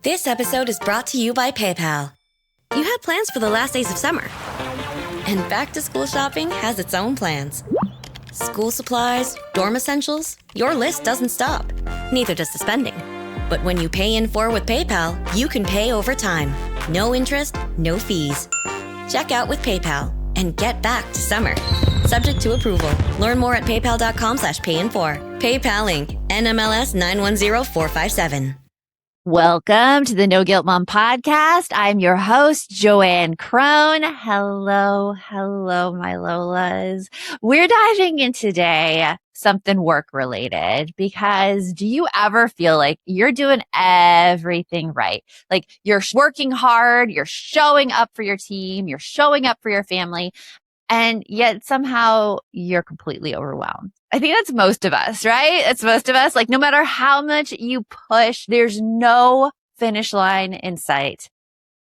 This episode is brought to you by PayPal. You had plans for the last days of summer. And back-to-school shopping has its own plans. School supplies, dorm essentials, your list doesn't stop. Neither does the spending. But when you pay in full with PayPal, you can pay over time. No interest, no fees. Check out with PayPal and get back to summer. Subject to approval. Learn more at paypal.com/payinfor. PayPal Inc. NMLS 910457. Welcome to the No Guilt Mom podcast. I'm your host, Joanne Crone. Hello, my Lolas. We're diving in today something work related, because do you ever feel like you're doing everything right? Like you're working hard, you're showing up for your team, you're showing up for your family, and yet somehow you're completely overwhelmed. I think that's most of us, right? It's most of us. Like no matter how much you push, there's no finish line in sight.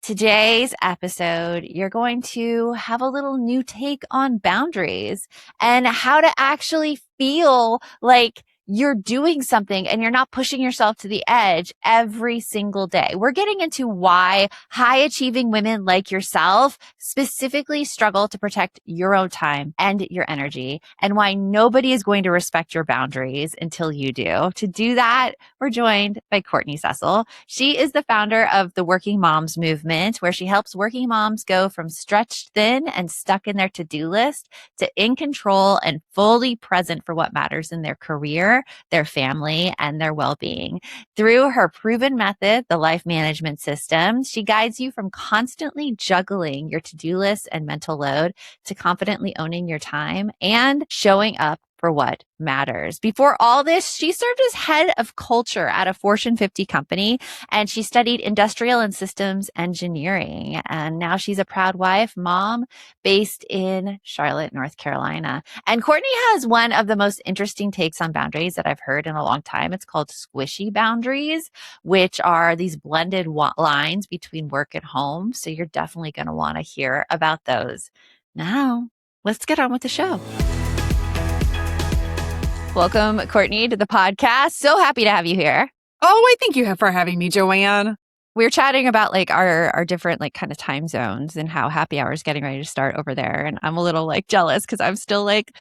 Today's episode, you're going to have a little new take on boundaries and how to actually feel like you're doing something and you're not pushing yourself to the edge every single day. We're getting into why high achieving women like yourself specifically struggle to protect your own time and your energy, and why nobody is going to respect your boundaries until you do. To do that, we're joined by Courtney Cecil. She is the founder of the Working Moms Movement, where she helps working moms go from stretched thin and stuck in their to-do list to in control and fully present for what matters in their career, their family, and their well-being. Through her proven method, the Life Management System, she guides you from constantly juggling your to-do list and mental load to confidently owning your time and showing up for what matters. Before all this, she served as head of culture at a Fortune 50 company, and she studied industrial and systems engineering. And now she's a proud wife, mom, based in Charlotte, North Carolina. And Courtney has one of the most interesting takes on boundaries that I've heard in a long time. It's called squishy boundaries, which are these blended lines between work and home. So you're definitely going to want to hear about those. Now, let's get on with the show. Welcome, Courtney, to the podcast. So happy to have you here. Oh, I thank you for having me, Joanne. We're chatting about like our different like kind of time zones and how happy hour is getting ready to start over there. And I'm a little like jealous because I'm still like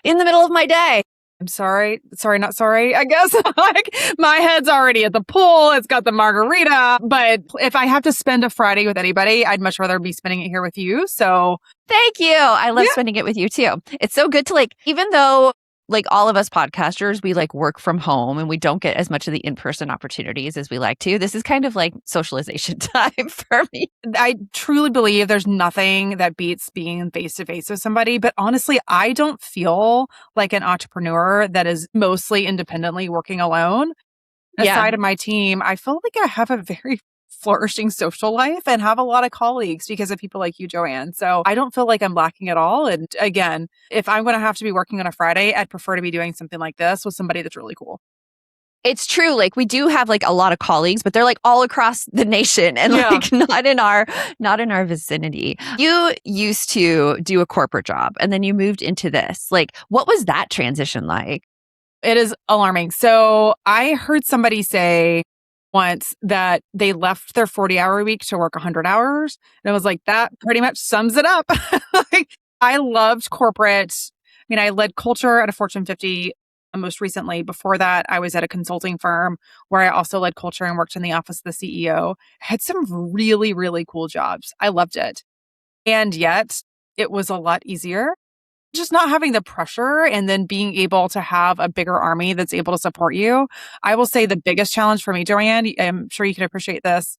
in the middle of my day. I'm sorry, not sorry, I guess. Like my head's already at the pool. It's got the margarita. But if I have to spend a Friday with anybody, I'd much rather be spending it here with you. So thank you. I love spending it with you too. It's so good to like, even though like all of us podcasters, we like work from home and we don't get as much of the in-person opportunities as we like to. This is kind of like socialization time for me. I truly believe there's nothing that beats being face-to-face with somebody. But honestly, I don't feel like an entrepreneur that is mostly independently working alone. Aside of my team, I feel like I have a very flourishing social life and have a lot of colleagues because of people like you, Joanne. So I don't feel like I'm lacking at all. And again, if I'm going to have to be working on a Friday, I'd prefer to be doing something like this with somebody that's really cool. It's true. Like we do have like a lot of colleagues, but they're like all across the nation and like not in our vicinity. You used to do a corporate job and then you moved into this. Like what was that transition like? It is alarming. So I heard somebody say once that they left their 40-hour week to work 100 hours. And I was like, that pretty much sums it up. Like, I loved corporate. I mean, I led culture at a Fortune 50 most recently. Before that, I was at a consulting firm where I also led culture and worked in the office of the CEO. I had some really, really cool jobs. I loved it. And yet it was a lot easier. Just not having the pressure and then being able to have a bigger army that's able to support you. I will say the biggest challenge for me, Joanne, I'm sure you can appreciate this.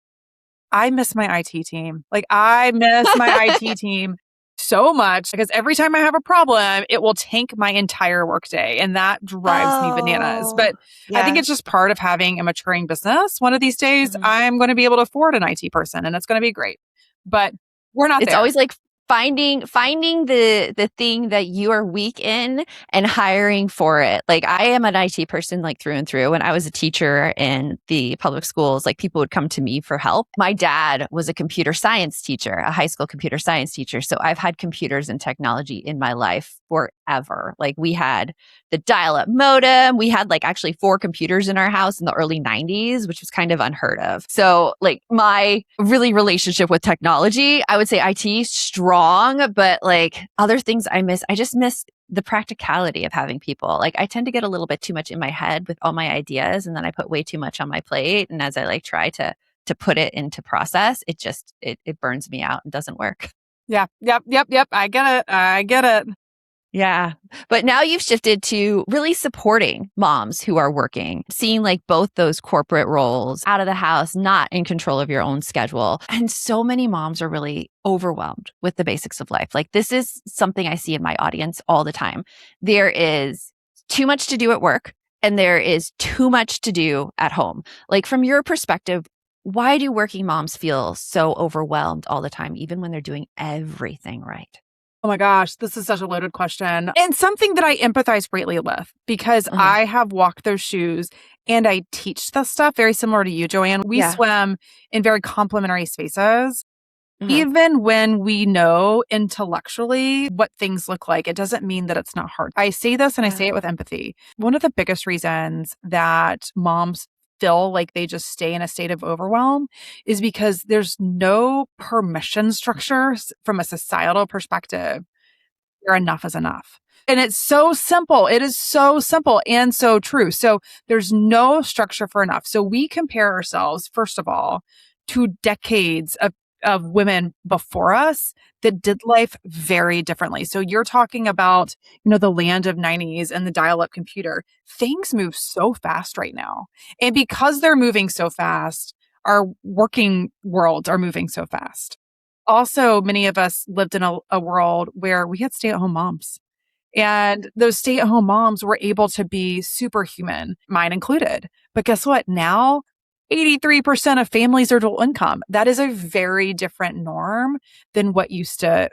I miss my IT team. Like I miss my IT team so much because every time I have a problem, it will tank my entire workday. And that drives me bananas. But I think it's just part of having a maturing business. One of these days, I'm going to be able to afford an IT person and it's going to be great. But we're not there. It's always like finding the thing that you are weak in and hiring for it. Like I am an IT person like through and through. When I was a teacher in the public schools, like people would come to me for help. My dad was a computer science teacher, a high school computer science teacher. So I've had computers and technology in my life forever. Like we had the dial-up modem. We had like actually 4 computers in our house in the early 90s, which was kind of unheard of. So like my really relationship with technology, I would say IT strong, but like other things I miss, I just miss the practicality of having people. Like I tend to get a little bit too much in my head with all my ideas, and then I put way too much on my plate. And as I like try to put it into process, it just it burns me out and doesn't work. Yeah. Yep. I get it. Yeah. But now you've shifted to really supporting moms who are working, seeing like both those corporate roles out of the house, not in control of your own schedule. And so many moms are really overwhelmed with the basics of life. Like this is something I see in my audience all the time. There is too much to do at work and there is too much to do at home. Like from your perspective, why do working moms feel so overwhelmed all the time, even when they're doing everything right? Oh my gosh, this is such a loaded question. And something that I empathize greatly with because I have walked those shoes and I teach this stuff very similar to you, Joanne. We swim in very complementary spaces. Even when we know intellectually what things look like, it doesn't mean that it's not hard. I say this and I say it with empathy. One of the biggest reasons that moms feel like they just stay in a state of overwhelm is because there's no permission structures from a societal perspective where enough is enough. And it's so simple. It is so simple and so true. So there's no structure for enough. So we compare ourselves, first of all, to decades of women before us that did life very differently. So you're talking about, the land of 90s and the dial-up computer. Things move so fast right now. And because they're moving so fast, our working worlds are moving so fast. Also, many of us lived in a world where we had stay-at-home moms. And those stay-at-home moms were able to be superhuman, mine included. But guess what? Now 83% of families are dual income. That is a very different norm than what used to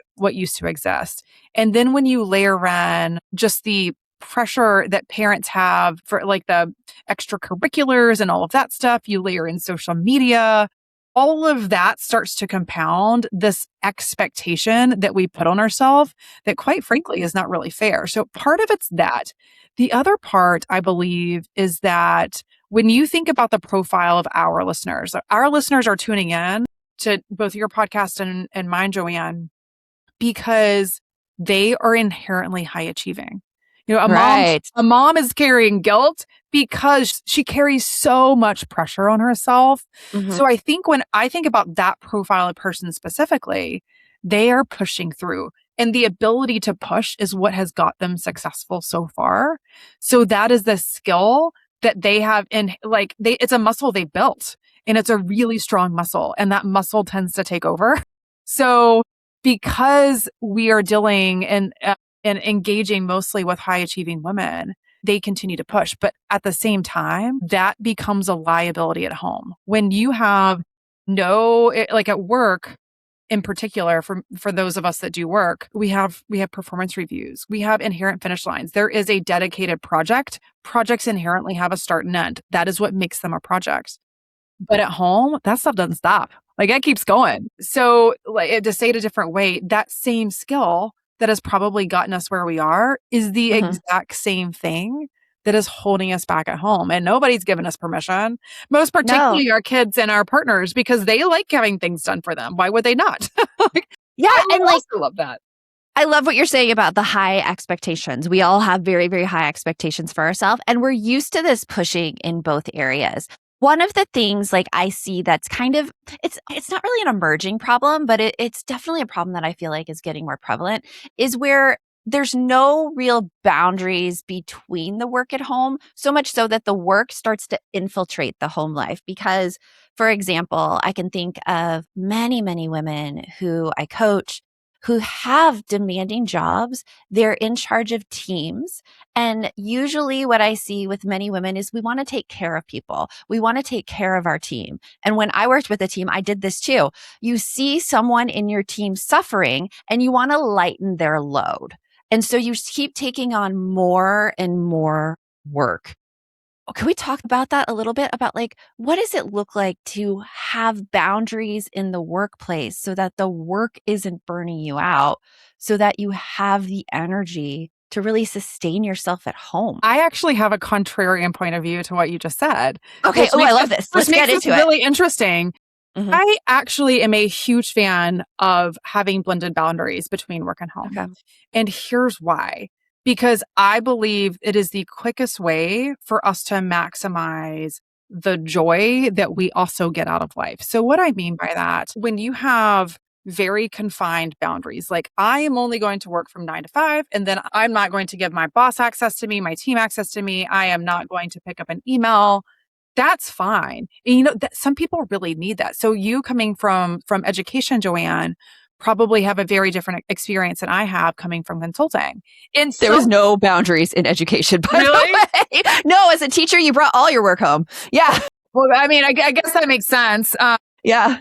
exist. And then when you layer in just the pressure that parents have for like the extracurriculars and all of that stuff, you layer in social media, all of that starts to compound this expectation that we put on ourselves that quite frankly is not really fair. So part of it's that. The other part, I believe, is that when you think about the profile of our listeners are tuning in to both your podcast and mine, Joanne, because they are inherently high achieving. A mom is carrying guilt because she carries so much pressure on herself. So I think when I think about that profile of person specifically, they are pushing through. And the ability to push is what has got them successful so far. So that is the skill that they have it's a muscle they built and it's a really strong muscle and that muscle tends to take over. So because we are dealing and engaging mostly with high achieving women, they continue to push. But at the same time, that becomes a liability at home. When you have at work, in particular, for those of us that do work, we have performance reviews. We have inherent finish lines. There is a dedicated project. Projects inherently have a start and end. That is what makes them a project. But at home, that stuff doesn't stop. Like it keeps going. So to say it a different way, that same skill that has probably gotten us where we are is the exact same thing that is holding us back at home. And nobody's given us permission, most particularly our kids and our partners, because they like having things done for them. Why would they not? I also love that. I love what you're saying about the high expectations. We all have very, very high expectations for ourselves, and we're used to this pushing in both areas. One of the things like I see that's kind of, it's not really an emerging problem, but it's definitely a problem that I feel like is getting more prevalent, is where there's no real boundaries between the work at home, so much so that the work starts to infiltrate the home life. Because, for example, I can think of many, many women who I coach who have demanding jobs. They're in charge of teams. And usually what I see with many women is we want to take care of people. We want to take care of our team. And when I worked with a team, I did this too. You see someone in your team suffering and you want to lighten their load. And so you keep taking on more and more work. Can we talk about that a little bit about like, what does it look like to have boundaries in the workplace so that the work isn't burning you out, so that you have the energy to really sustain yourself at home? I actually have a contrarian point of view to what you just said. Okay. Oh, I love this. Let's get into it. Really interesting. Mhm. I actually am a huge fan of having blended boundaries between work and home. Okay. And here's why. Because I believe it is the quickest way for us to maximize the joy that we also get out of life. So what I mean by that, when you have very confined boundaries, like I am only going to work from 9 to 5, and then I'm not going to give my boss access to me, my team access to me. I am not going to pick up an email. That's fine. And some people really need that. So you coming from education, Joanne, probably have a very different experience than I have coming from consulting. And There was no boundaries in education, by Really? the way. No, as a teacher, you brought all your work home. Yeah. Well, I mean, I guess that makes sense. Yeah.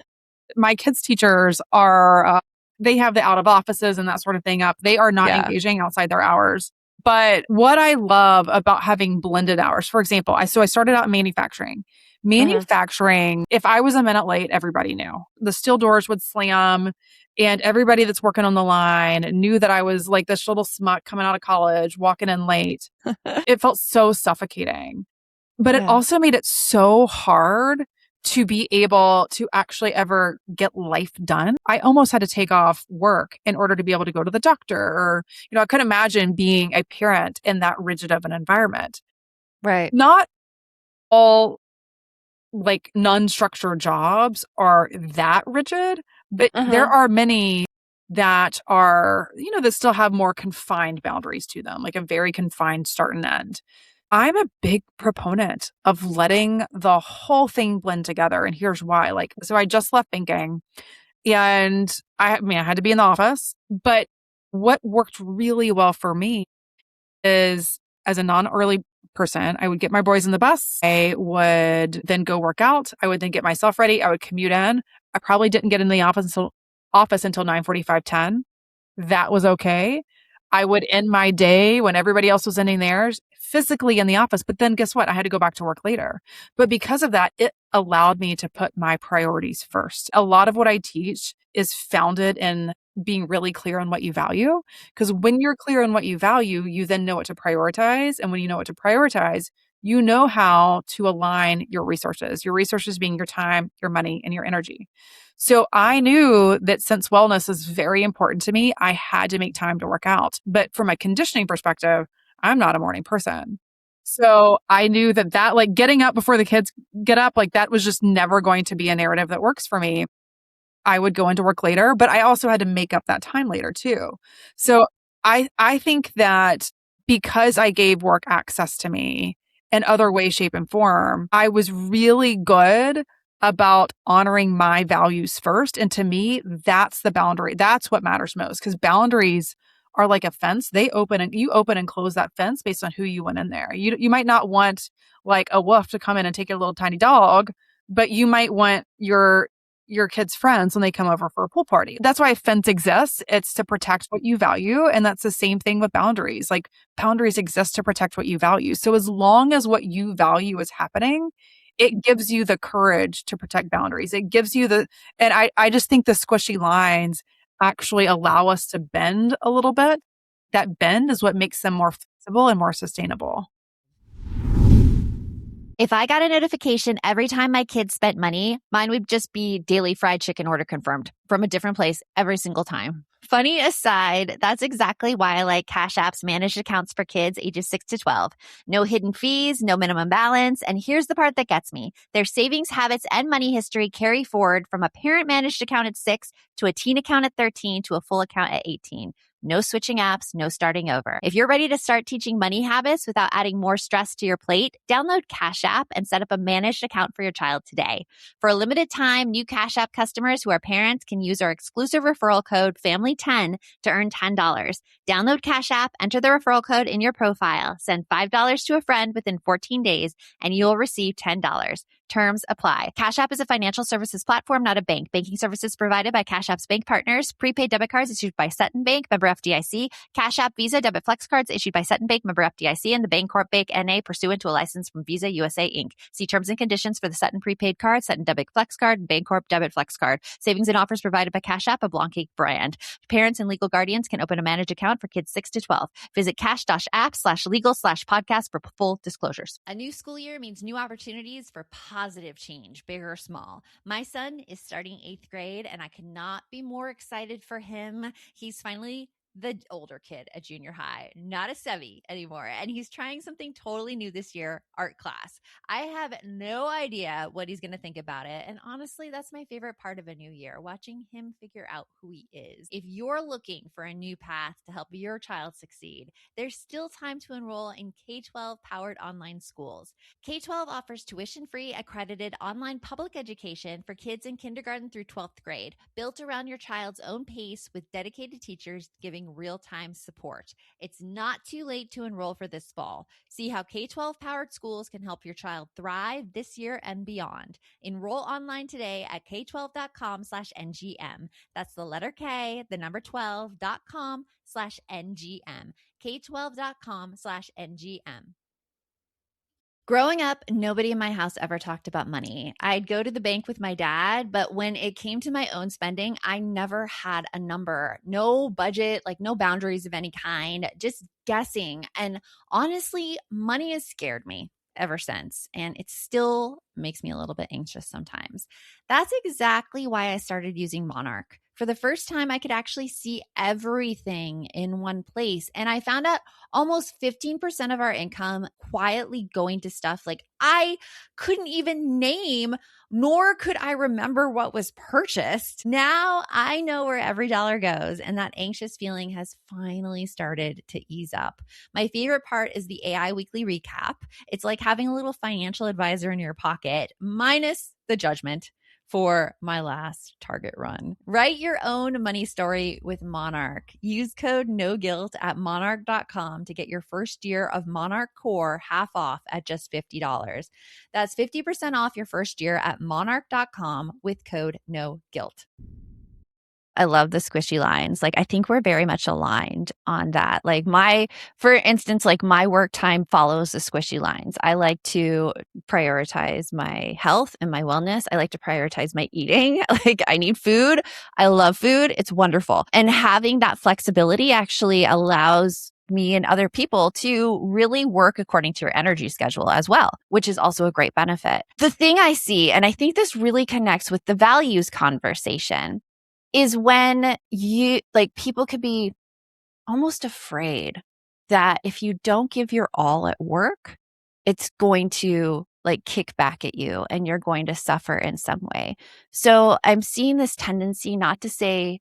My kids' teachers are, they have the out of offices and that sort of thing up. They are not Yeah. engaging outside their hours. But what I love about having blended hours, for example, I started out in manufacturing. Manufacturing, if I was a minute late, everybody knew. The steel doors would slam, and everybody that's working on the line knew that I was like this little smut coming out of college, walking in late. It felt so suffocating. But it Yeah. also made it so hard to be able to actually ever get life done. I almost had to take off work in order to be able to go to the doctor, or, I couldn't imagine being a parent in that rigid of an environment. Right. Not all like non-structured jobs are that rigid, but there are many that are, that still have more confined boundaries to them, like a very confined start and end. I'm a big proponent of letting the whole thing blend together. And here's why. So I just left banking, and I had to be in the office, but what worked really well for me is, as a non-early person, I would get my boys in the bus. I would then go work out. I would then get myself ready. I would commute in. I probably didn't get in the office until 9:45, 10. That was okay. I would end my day when everybody else was ending theirs physically in the office. But then guess what? I had to go back to work later. But because of that, it allowed me to put my priorities first. A lot of what I teach is founded in being really clear on what you value. Because when you're clear on what you value, you then know what to prioritize. And when you know what to prioritize, you know how to align your resources being your time, your money, and your energy. So I knew that since wellness is very important to me, I had to make time to work out. But from a conditioning perspective, I'm not a morning person. So I knew that like getting up before the kids get up, like that was just never going to be a narrative that works for me. I would go into work later, but I also had to make up that time later too. So I think that because I gave work access to me in other way, shape, and form, I was really good about honoring my values first. And to me, that's the boundary. That's what matters most, because boundaries are like a fence. You open and close that fence based on who you went in there. You might not want like a wolf to come in and take a little tiny dog, but you might want your kids' friends when they come over for a pool party. That's why a fence exists. It's to protect what you value. And that's the same thing with boundaries. Like boundaries exist to protect what you value. So as long as what you value is happening, it gives you the courage to protect boundaries. It gives you and I just think the squishy lines actually allow us to bend a little bit. That bend is what makes them more flexible and more sustainable. If I got a notification every time my kids spent money, mine would just be daily fried chicken order confirmed from a different place every single time. Funny aside, that's exactly why I like Cash App's managed accounts for kids ages 6 to 12. No hidden fees, no minimum balance. And here's the part that gets me. Their savings habits and money history carry forward from a parent managed account at 6 to a teen account at 13 to a full account at 18. No switching apps, no starting over. If you're ready to start teaching money habits without adding more stress to your plate, download Cash App and set up a managed account for your child today. For a limited time, new Cash App customers who are parents can use our exclusive referral code FAMILY10 to earn $10. Download Cash App, enter the referral code in your profile, send $5 to a friend within 14 days, and you'll receive $10. Terms apply. Cash App is a financial services platform, not a bank. Banking services provided by Cash App's bank partners. Prepaid debit cards issued by Sutton Bank, member FDIC. Cash App Visa debit flex cards issued by Sutton Bank, member FDIC, and the Bancorp Bank NA pursuant to a license from Visa USA Inc. See terms and conditions for the Sutton prepaid card, Sutton debit flex card, and Bancorp debit flex card. Savings and offers provided by Cash App, a Blanc brand. Parents and legal guardians can open a managed account for kids 6 to 12. Visit cash-app/legal/podcast for full disclosures. A new school year means new opportunities for positive change, big or small. My son is starting 8th grade, and I could not be more excited for him. He's finally the older kid at junior high, not a Sevy anymore. And he's trying something totally new this year, art class. I have no idea what he's going to think about it. And honestly, that's my favorite part of a new year, watching him figure out who he is. If you're looking for a new path to help your child succeed, there's still time to enroll in K-12 powered online schools. K-12 offers tuition-free accredited online public education for kids in kindergarten through 12th grade, built around your child's own pace with dedicated teachers giving real-time support. It's not too late to enroll for this fall. See how K-12 powered schools can help your child thrive this year and beyond. Enroll online today at k12.com/ngm. That's the letter K, the number 12.com/ngm. k12.com/ngm. Growing up, nobody in my house ever talked about money. I'd go to the bank with my dad, but when it came to my own spending, I never had a number, no budget, like no boundaries of any kind, just guessing. And honestly, money has scared me ever since, and it still makes me a little bit anxious sometimes. That's exactly why I started using Monarch. For the first time, I could actually see everything in one place. And I found out almost 15% of our income quietly going to stuff like I couldn't even name, nor could I remember what was purchased. Now I know where every dollar goes, and that anxious feeling has finally started to ease up. My favorite part is the AI weekly recap. It's like having a little financial advisor in your pocket, minus the judgment for my last Target run. Write your own money story with Monarch. Use code NOGUILT at monarch.com to get your first year of Monarch Core half off at just $50. That's 50% off your first year at monarch.com with code NOGUILT. I love the squishy lines. Like, I think we're very much aligned on that. Like for instance, like my work time follows the squishy lines. I like to prioritize my health and my wellness. I like to prioritize my eating. Like, I need food. I love food. It's wonderful. And having that flexibility actually allows me and other people to really work according to your energy schedule as well, which is also a great benefit. The thing I see, and I think this really connects with the values conversation, is when people could be almost afraid that if you don't give your all at work, it's going to kick back at you and you're going to suffer in some way. So I'm seeing this tendency not to say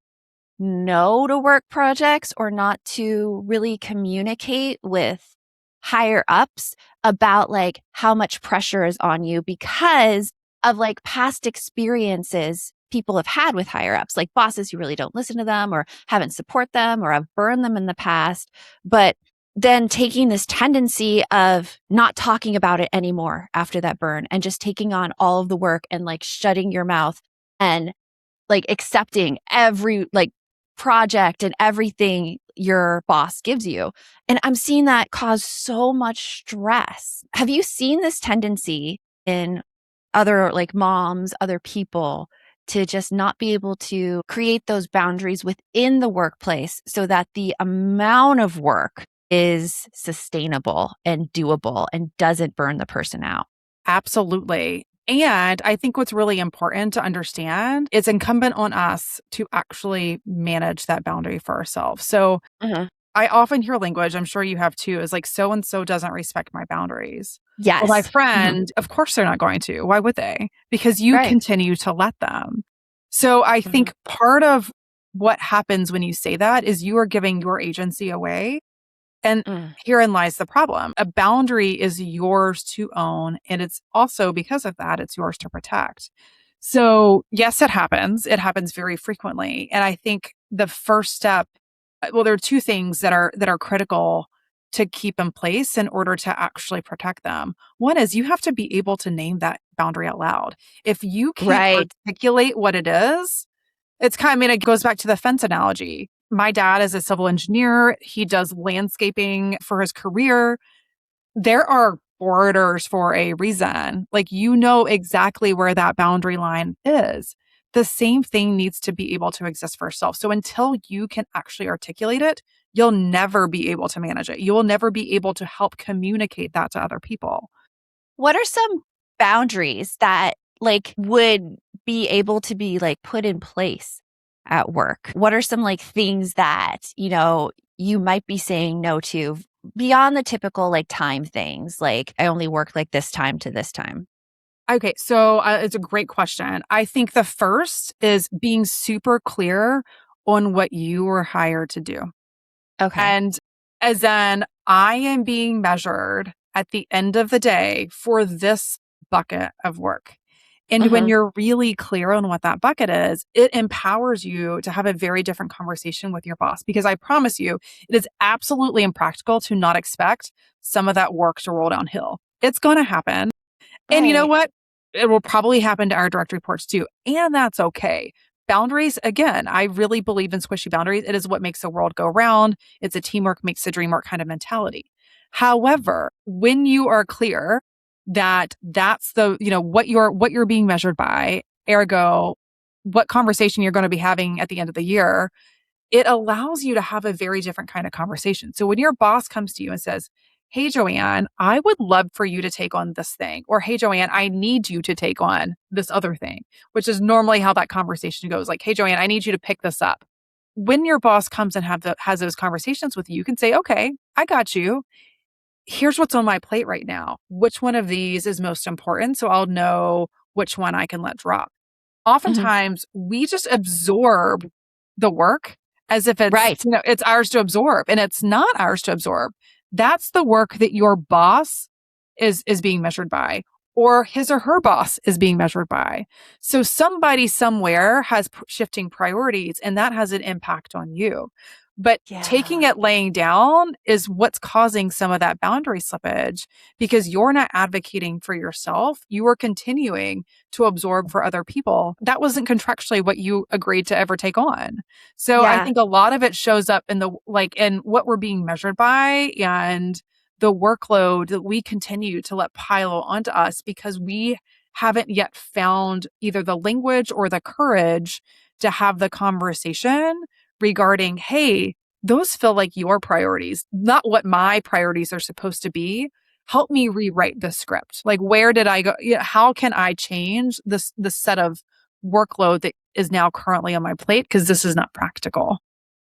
no to work projects or not to really communicate with higher ups about how much pressure is on you because of past experiences people have had with higher ups, like bosses who really don't listen to them or haven't support them or have burned them in the past. But then taking this tendency of not talking about it anymore after that burn and just taking on all of the work and shutting your mouth and accepting every project and everything your boss gives you. And I'm seeing that cause so much stress. Have you seen this tendency in other moms, other people, to just not be able to create those boundaries within the workplace so that the amount of work is sustainable and doable and doesn't burn the person out? Absolutely. And I think what's really important to understand, it's incumbent on us to actually manage that boundary for ourselves. So I often hear language, I'm sure you have too, is so-and-so doesn't respect my boundaries. Yes. Well, my friend, of course they're not going to. Why would they? Because you continue to let them. So I think part of what happens when you say that is you are giving your agency away. And herein lies the problem. A boundary is yours to own. And it's also, because of that, it's yours to protect. So yes, it happens. It happens very frequently. And I think the first step, well, there are two things that are critical to keep in place in order to actually protect them. One is you have to be able to name that boundary out loud. If you can't Right. articulate what it is, it's kind of, I mean, it goes back to the fence analogy. My dad is a civil engineer. He does landscaping for his career. There are borders for a reason. Like, you know exactly where that boundary line is. The same thing needs to be able to exist for yourself. So until you can actually articulate it, you'll never be able to manage it. You will never be able to help communicate that to other people. What are some boundaries that like would be able to be like put in place at work? What are some like things that, you might be saying no to beyond the typical like time things? Like, I only work like this time to this time. Okay, so it's a great question. I think the first is being super clear on what you were hired to do. Okay. And as in, I am being measured at the end of the day for this bucket of work. And when you're really clear on what that bucket is, it empowers you to have a very different conversation with your boss. Because I promise you, it is absolutely impractical to not expect some of that work to roll downhill. It's going to happen. And you know Right. what? It will probably happen to our direct reports too. And that's okay. Boundaries, again, I really believe in squishy boundaries. It is what makes the world go round. It's a teamwork makes the dream work kind of mentality. However, when you are clear that that's the, what you're being measured by, ergo, what conversation you're going to be having at the end of the year, it allows you to have a very different kind of conversation. So when your boss comes to you and says, "Hey, Joanne, I would love for you to take on this thing," or "Hey, Joanne, I need you to take on this other thing," which is normally how that conversation goes. Like, "Hey, Joanne, I need you to pick this up." When your boss comes and has those conversations with you, you can say, "Okay, I got you. Here's what's on my plate right now. Which one of these is most important? So I'll know which one I can let drop." Mhm. Oftentimes we just absorb the work as if it's, Right. it's ours to absorb, and it's not ours to absorb. That's the work that your boss is being measured by, or his or her boss is being measured by. So somebody somewhere has shifting priorities, and that has an impact on you. But taking Yeah. it laying down is what's causing some of that boundary slippage, because you're not advocating for yourself. You are continuing to absorb for other people. That wasn't contractually what you agreed to ever take on. So I Yeah. think a lot of it shows up in in what we're being measured by, and the workload that we continue to let pile onto us because we haven't yet found either the language or the courage to have the conversation regarding, "Hey, those feel like your priorities, not what my priorities are supposed to be. Help me rewrite the script. Like, where did I go? How can I change the set of workload that is now currently on my plate? Because this is not practical."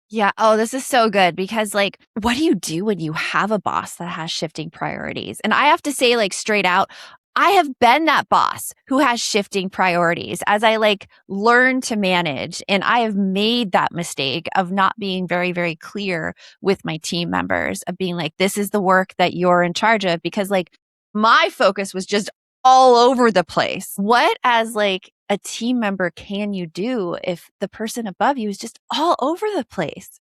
Yeah. Oh, this is so good because, like, what do you do when you have a boss that has shifting priorities? And I have to say, like, straight out, I have been that boss who has shifting priorities as I like learn to manage. And I have made that mistake of not being very, very clear with my team members, of being like, this is the work that you're in charge of, because like my focus was just all over the place. What, as like a team member, can you do if the person above you is just all over the place?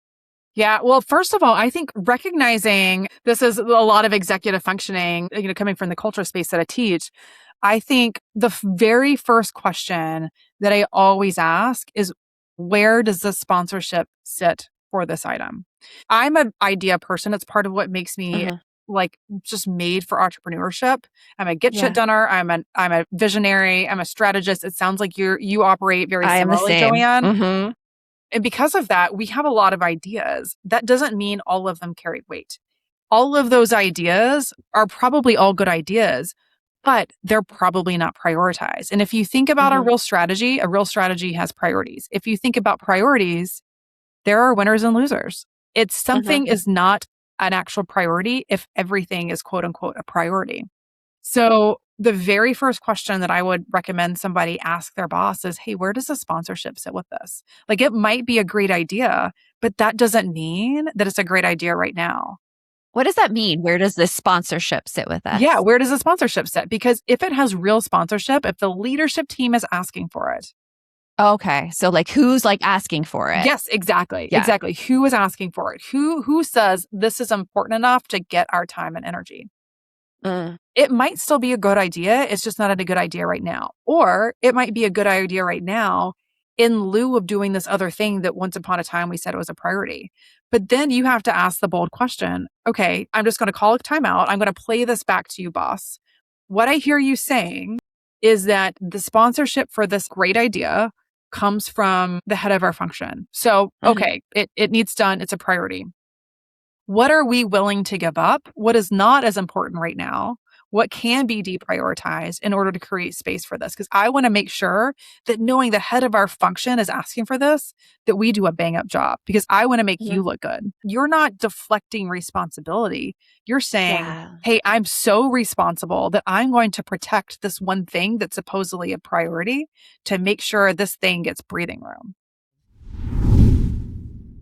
Yeah. Well, first of all, I think recognizing this is a lot of executive functioning, coming from the culture space that I teach. I think the very first question that I always ask is, where does the sponsorship sit for this item? I'm an idea person. It's part of what makes me Uh-huh. like just made for entrepreneurship. I'm a get shit Yeah. doner. I'm a visionary. I'm a strategist. It sounds like you operate very I am the similarly, same. Joanne. Mhm. And because of that, we have a lot of ideas. That doesn't mean all of them carry weight. All of those ideas are probably all good ideas, but they're probably not prioritized. And if you think about Mhm. a real strategy has priorities. If you think about priorities, there are winners and losers. It's Mhm. something is not an actual priority if everything is quote unquote a priority. So the very first question that I would recommend somebody ask their boss is, hey, where does the sponsorship sit with this? Like, it might be a great idea, but that doesn't mean that it's a great idea right now. What does that mean? Where does this sponsorship sit with us? Yeah, where does the sponsorship sit? Because if it has real sponsorship, if the leadership team is asking for it. Okay. So like who's like asking for it? Yes, exactly. Yeah. Exactly. Who is asking for it? Who says this is important enough to get our time and energy? It might still be a good idea. It's just not a good idea right now. Or it might be a good idea right now in lieu of doing this other thing that once upon a time we said it was a priority. But then you have to ask the bold question, okay, I'm just going to call a timeout. I'm going to play this back to you, boss. What I hear you saying is that the sponsorship for this great idea comes from the head of our function. So, okay, it needs done. It's a priority. What are we willing to give up? What is not as important right now? What can be deprioritized in order to create space for this? Because I want to make sure that knowing the head of our function is asking for this, that we do a bang up job because I want to make you look good. You're not deflecting responsibility. You're saying, hey, I'm so responsible that I'm going to protect this one thing that's supposedly a priority to make sure this thing gets breathing room.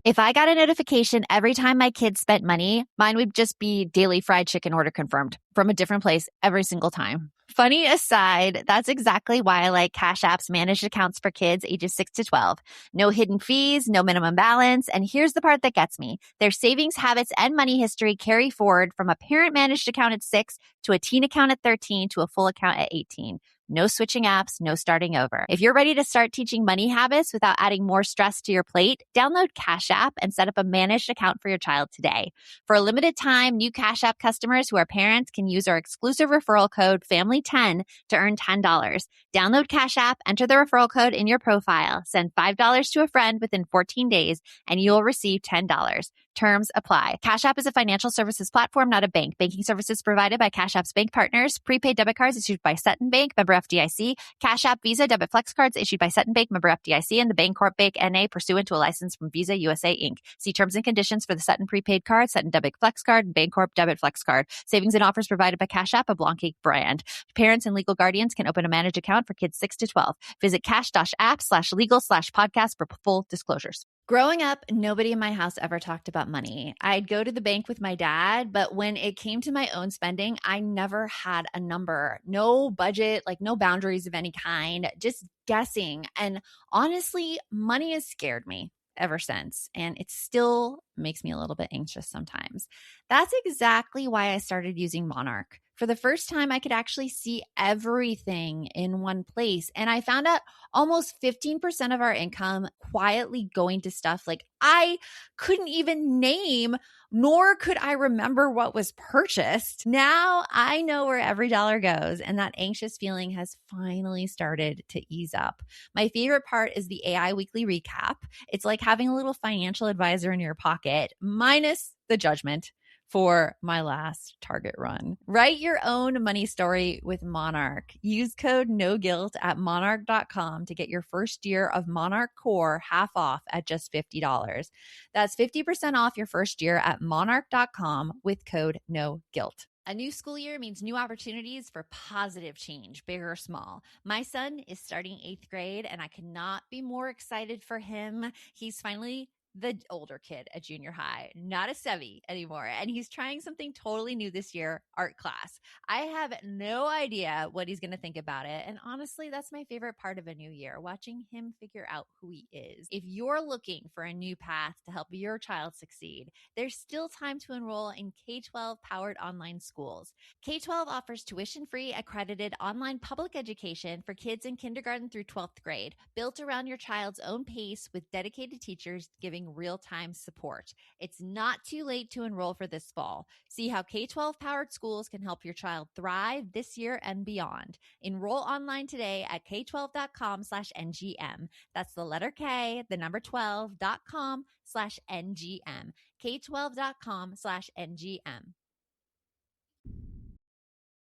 If I got a notification every time my kids spent money, mine would just be daily fried chicken order confirmed from a different place every single time. Funny aside, that's exactly why I like Cash App's managed accounts for kids ages 6 to 12. No hidden fees, no minimum balance. And here's the part that gets me. Their savings habits and money history carry forward from a parent managed account at 6 to a teen account at 13 to a full account at 18. No switching apps, no starting over. If you're ready to start teaching money habits without adding more stress to your plate, download Cash App and set up a managed account for your child today. For a limited time, new Cash App customers who are parents can use our exclusive referral code FAMILY10 to earn $10. Download Cash App, enter the referral code in your profile, send $5 to a friend within 14 days, and you'll receive $10. Terms apply. Cash App is a financial services platform, not a bank. Banking services provided by Cash App's bank partners. Prepaid debit cards issued by Sutton Bank, member FDIC. Cash App Visa debit flex cards issued by Sutton Bank, member FDIC, and the Bancorp Bank NA pursuant to a license from Visa USA Inc. See terms and conditions for the Sutton prepaid card, Sutton debit flex card, and Bancorp debit flex card. Savings and offers provided by Cash App, a Blanc Cake brand. Parents and legal guardians can open a managed account for kids 6 to 12. Visit cash-app/legal/podcast for full disclosures. Growing up, nobody in my house ever talked about money. I'd go to the bank with my dad, but when it came to my own spending, I never had a number, no budget, like no boundaries of any kind, just guessing. And honestly, money has scared me ever since, and it still makes me a little bit anxious sometimes. That's exactly why I started using Monarch. For the first time, I could actually see everything in one place. And I found out almost 15% of our income quietly going to stuff like I couldn't even name, nor could I remember what was purchased. Now I know where every dollar goes, and that anxious feeling has finally started to ease up. My favorite part is the AI weekly recap. It's like having a little financial advisor in your pocket, minus the judgment for my last Target run. Write your own money story with Monarch. Use code NOGUILT at monarch.com to get your first year of Monarch Core half off at just $50. That's 50% off your first year at monarch.com with code NOGUILT. A new school year means new opportunities for positive change, big or small. My son is starting 8th grade, and I could not be more excited for him. He's finally the older kid at junior high, not a Sevi anymore. And he's trying something totally new this year, art class. I have no idea what he's going to think about it. And honestly, that's my favorite part of a new year, watching him figure out who he is. If you're looking for a new path to help your child succeed, there's still time to enroll in K-12 powered online schools. K-12 offers tuition-free accredited online public education for kids in kindergarten through 12th grade, built around your child's own pace with dedicated teachers giving real-time support. It's not too late to enroll for this fall. See how K-12 powered schools can help your child thrive this year and beyond. Enroll online today at k12.com/ngm. That's the letter K, the number 12.com/ngm. k12.com/ngm.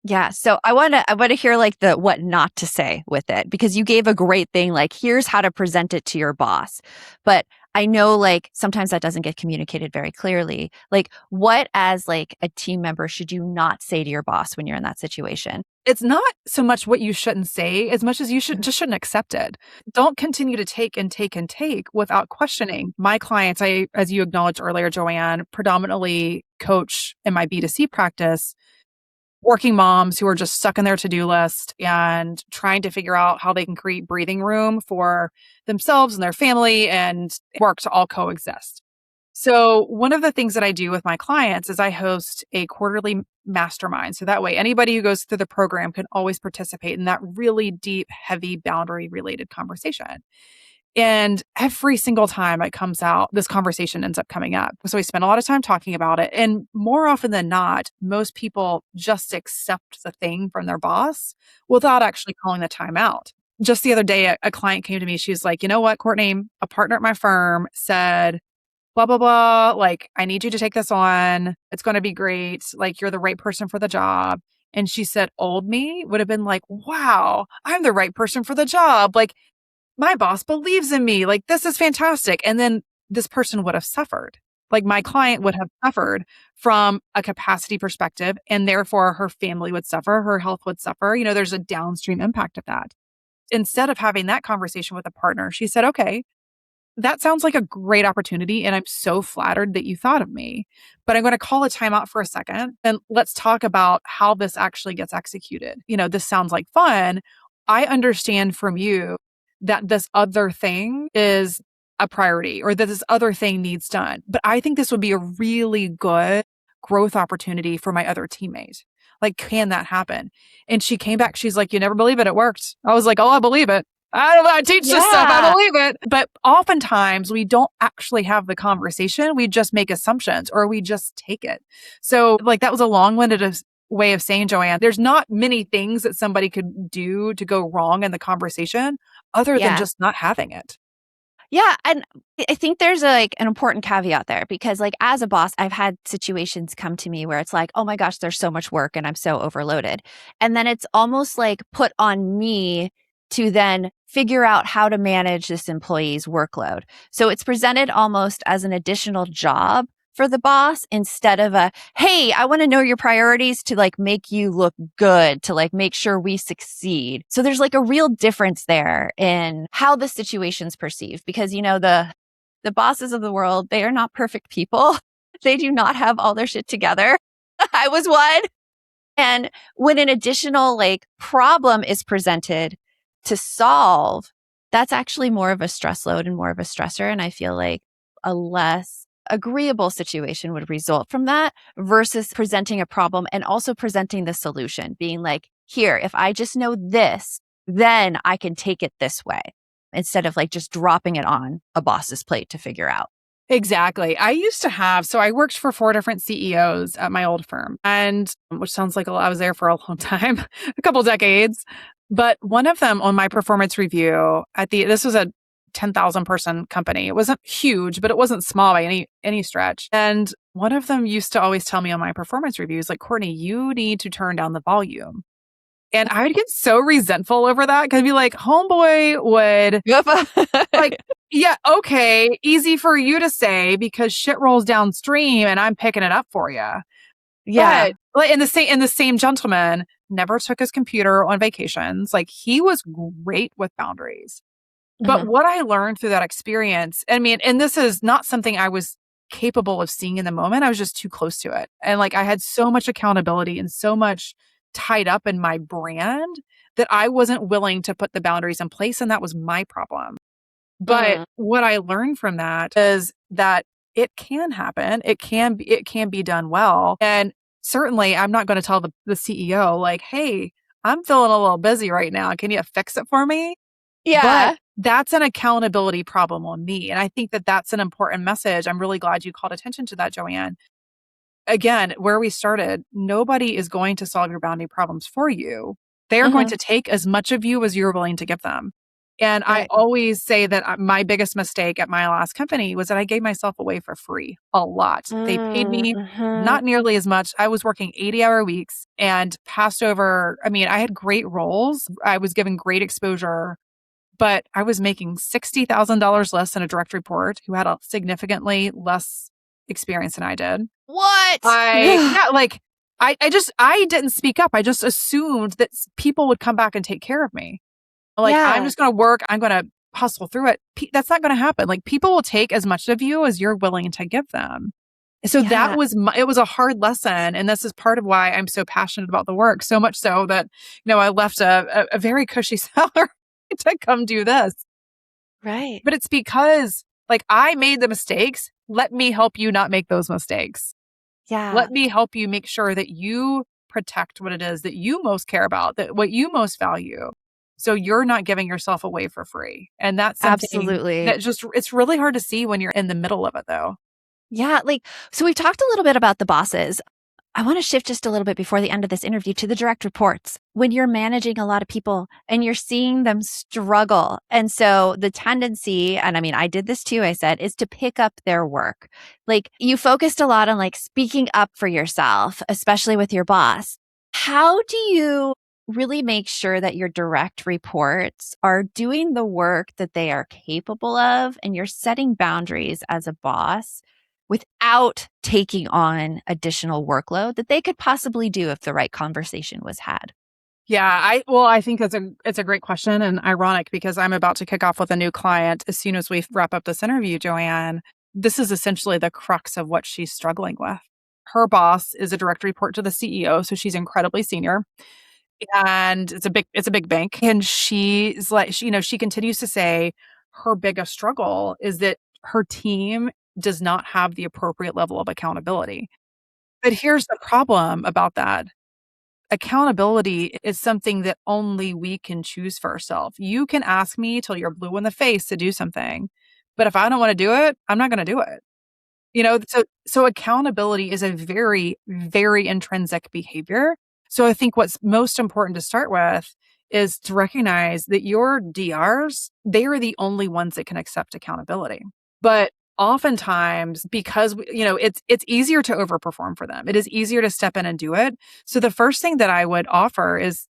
Yeah. So I want to hear like the what not to say with it, because you gave a great thing. Like, here's how to present it to your boss. But I know like sometimes that doesn't get communicated very clearly. Like, what as like a team member should you not say to your boss when you're in that situation? it's not so much what you shouldn't say as much as you shouldn't accept it. Don't continue to take and take and take without questioning. My clients, as you acknowledged earlier, Joanne, predominantly coach in my B2C practice, working moms who are just stuck in their to-do list and trying to figure out how they can create breathing room for themselves and their family and work to all coexist. So one of the things that I do with my clients is I host a quarterly mastermind. So that way, anybody who goes through the program can always participate in that really deep, heavy boundary related conversation. And every single time it comes out, this conversation ends up coming up. So we spend a lot of time talking about it. And more often than not, most people just accept the thing from their boss without actually calling the time out. Just the other day, a client came to me. She was like, you know what, Courtney, a partner at my firm said, blah, blah, blah. Like, I need you to take this on. It's going to be great. Like, you're the right person for the job. And she said, old me would have been like, wow, I'm the right person for the job. Like, my boss believes in me. Like, this is fantastic. And then this person would have suffered. Like, my client would have suffered from a capacity perspective, and therefore her family would suffer, her health would suffer. There's a downstream impact of that. Instead of having that conversation with a partner, she said, okay, that sounds like a great opportunity. And I'm so flattered that you thought of me, but I'm going to call a timeout for a second and let's talk about how this actually gets executed. This sounds like fun. I understand from you that this other thing is a priority or that this other thing needs done. But I think this would be a really good growth opportunity for my other teammate. Like, can that happen? And she came back. She's like, you never believe it. It worked. I was like, oh, I believe it. I teach this stuff. I believe it. But oftentimes we don't actually have the conversation. We just make assumptions or we just take it. So like that was a long-winded way of saying, Joanne, there's not many things that somebody could do to go wrong in the conversation other than just not having it. Yeah. And I think there's an important caveat there because as a boss, I've had situations come to me where it's like, oh my gosh, there's so much work and I'm so overloaded. And then it's almost like put on me to then figure out how to manage this employee's workload. So it's presented almost as an additional job for the boss instead of hey, I want to know your priorities to make you look good, to make sure we succeed. So there's a real difference there in how the situation's perceived because, the bosses of the world, they are not perfect people. They do not have all their shit together. I was one. And when an additional problem is presented to solve, that's actually more of a stress load and more of a stressor. And I feel like a less agreeable situation would result from that versus presenting a problem and also presenting the solution, being like, here, if I just know this, then I can take it this way instead of just dropping it on a boss's plate to figure out. Exactly. I worked for 4 different CEOs at my old firm, and which sounds like a lot. I was there for a long time, a couple decades. But one of them on my performance review this was a 10,000 person company. It wasn't huge, but it wasn't small by any stretch. And one of them used to always tell me on my performance reviews, like, Courtney, you need to turn down the volume. And I would get so resentful over that because I'd be like, homeboy would like, yeah, okay, easy for you to say because shit rolls downstream and I'm picking it up for you. Yeah. But in the same gentleman never took his computer on vacations. Like, he was great with boundaries. But what I learned through that experience, and this is not something I was capable of seeing in the moment. I was just too close to it. And I had so much accountability and so much tied up in my brand that I wasn't willing to put the boundaries in place. And that was my problem. But what I learned from that is that it can happen. It can be done well. And certainly I'm not going to tell the CEO like, hey, I'm feeling a little busy right now. Can you fix it for me? Yeah. But that's an accountability problem on me. And I think that that's an important message. I'm really glad you called attention to that, Joanne. Again, where we started, nobody is going to solve your boundary problems for you. They are going to take as much of you as you're willing to give them. And I always say that my biggest mistake at my last company was that I gave myself away for free a lot. They paid me not nearly as much. I was working 80-hour weeks and passed over. I had great roles. I was given great exposure, but I was making $60,000 less than a direct report who had a significantly less experience than I did. What? I didn't speak up. I just assumed that people would come back and take care of me. Like, I'm just going to work. I'm going to hustle through it. That's not going to happen. Like, people will take as much of you as you're willing to give them. So that was it was a hard lesson. And this is part of why I'm so passionate about the work, so much so that, I left a very cushy salary to come do this. Right. But it's because, like, I made the mistakes. Let me help you not make those mistakes. Yeah. Let me help you make sure that you protect what it is that you most care about, that what you most value. So you're not giving yourself away for free. And that's something Absolutely. that it's really hard to see when you're in the middle of it, though. Yeah. So we've talked a little bit about the bosses. I want to shift just a little bit before the end of this interview to the direct reports. When you're managing a lot of people and you're seeing them struggle. And so the tendency, and I mean, I did this too, I said, is to pick up their work. Like, you focused a lot on like speaking up for yourself, especially with your boss. How do you really make sure that your direct reports are doing the work that they are capable of and you're setting boundaries as a boss without taking on additional workload that they could possibly do if the right conversation was had? Yeah, I think it's a great question, and ironic because I'm about to kick off with a new client as soon as we wrap up this interview, Joanne. This is essentially the crux of what she's struggling with. Her boss is a direct report to the CEO, so she's incredibly senior. And it's a big bank. And she's like, she continues to say her biggest struggle is that her team does not have the appropriate level of accountability. But here's the problem about that. Accountability is something that only we can choose for ourselves. You can ask me till you're blue in the face to do something, but if I don't want to do it, I'm not going to do it. So accountability is a very, very intrinsic behavior. So I think what's most important to start with is to recognize that your DRs, they are the only ones that can accept accountability. But oftentimes, because it's easier to overperform for them. It is easier to step in and do it. So the first thing that I would offer is,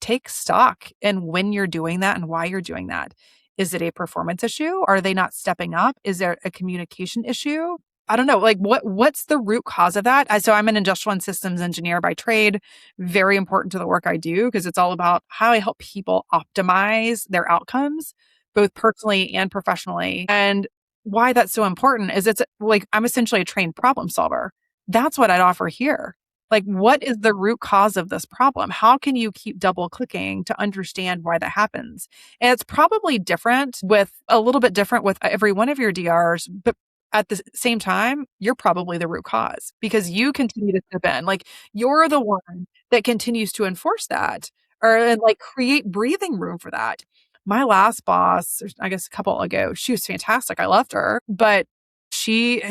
take stock in when you're doing that and why you're doing that. Is it a performance issue? Are they not stepping up? Is there a communication issue? I don't know. Like, what's the root cause of that? So I'm an industrial and systems engineer by trade. Very important to the work I do because it's all about how I help people optimize their outcomes, both personally and professionally. And why that's so important is it's like I'm essentially a trained problem solver. That's what I'd offer here. Like, what is the root cause of this problem? How can you keep double clicking to understand why that happens? And it's probably a little bit different with every one of your DRs, but at the same time, you're probably the root cause because you continue to step in. Like, you're the one that continues to enforce that and like create breathing room for that. My last boss, I guess a couple ago, she was fantastic. I loved her, but she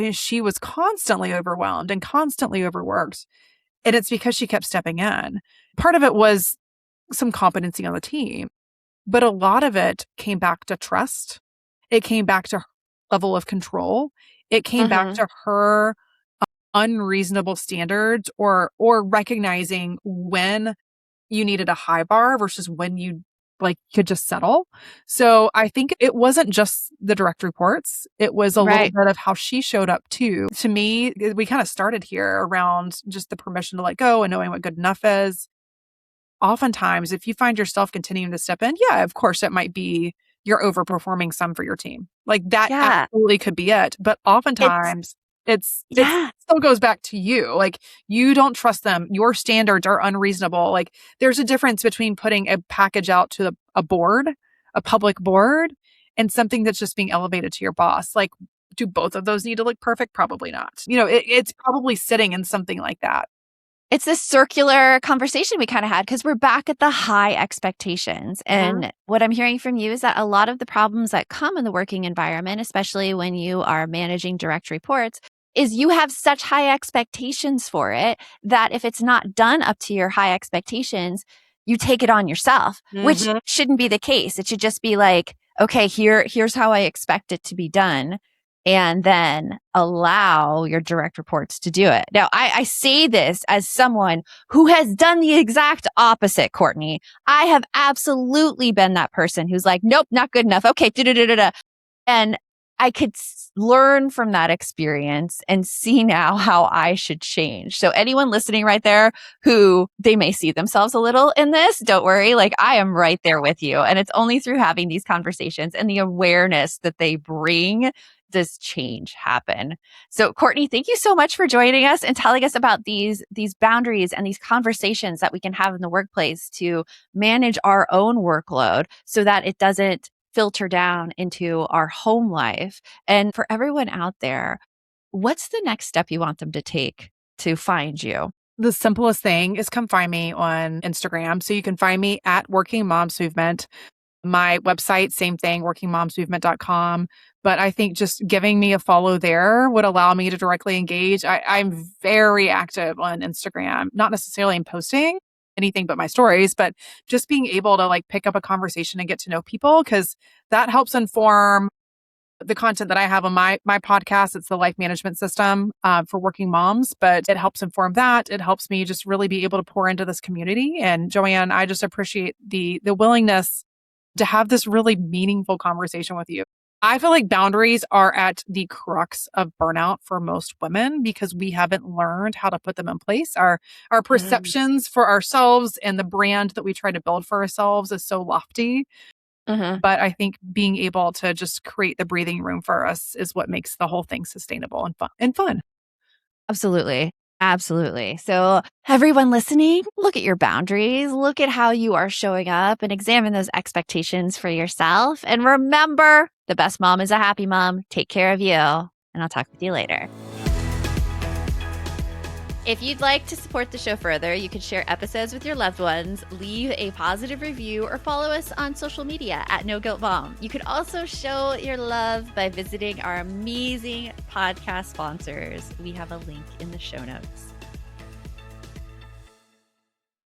was constantly overwhelmed and constantly overworked. And it's because she kept stepping in. Part of it was some competency on the team, but a lot of it came back to trust. It came back to her level of control. It came back to her unreasonable standards or recognizing when you needed a high bar versus when you could just settle. So I think it wasn't just the direct reports. It was a little bit of how she showed up too. To me, we kind of started here around just the permission to let go and knowing what good enough is. Oftentimes, if you find yourself continuing to step in, yeah, of course, it might be you're overperforming some for your team. Like that absolutely could be it. But oftentimes it still goes back to you. Like, you don't trust them. Your standards are unreasonable. Like, there's a difference between putting a package out to a board, a public board, and something that's just being elevated to your boss. Like, do both of those need to look perfect? Probably not. It's probably sitting in something like that. It's this circular conversation we kind of had because we're back at the high expectations. And what I'm hearing from you is that a lot of the problems that come in the working environment, especially when you are managing direct reports, is you have such high expectations for it that if it's not done up to your high expectations, you take it on yourself, which shouldn't be the case. It should just be like, okay, here's how I expect it to be done. And then allow your direct reports to do it. Now, I say this as someone who has done the exact opposite, Courtney. I have absolutely been that person who's like, nope, not good enough. Okay, da-da-da-da-da. And I could learn from that experience and see now how I should change. So anyone listening right there who they may see themselves a little in this, don't worry. Like I am right there with you. And it's only through having these conversations and the awareness that they bring does change happen. So Courtney, thank you so much for joining us and telling us about these boundaries and these conversations that we can have in the workplace to manage our own workload so that it doesn't filter down into our home life. And for everyone out there, what's the next step you want them to take to find you? The simplest thing is come find me on Instagram. So you can find me at Working Moms Movement. My website, same thing, workingmomsmovement.com. But I think just giving me a follow there would allow me to directly engage. I'm very active on Instagram, not necessarily in posting anything but my stories, but just being able to like pick up a conversation and get to know people, because that helps inform the content that I have on my podcast. It's the life management system for working moms, but it helps inform that. It helps me just really be able to pour into this community. And Joanne, I just appreciate the willingness to have this really meaningful conversation with you. I feel like boundaries are at the crux of burnout for most women because we haven't learned how to put them in place. Our perceptions for ourselves and the brand that we try to build for ourselves is so lofty. But I think being able to just create the breathing room for us is what makes the whole thing sustainable and fun. Absolutely. Absolutely. So everyone listening, look at your boundaries, look at how you are showing up and examine those expectations for yourself. And remember, the best mom is a happy mom. Take care of you. And I'll talk with you later. If you'd like to support the show further, you can share episodes with your loved ones, leave a positive review, or follow us on social media at No Guilt Mom. You could also show your love by visiting our amazing podcast sponsors. We have a link in the show notes.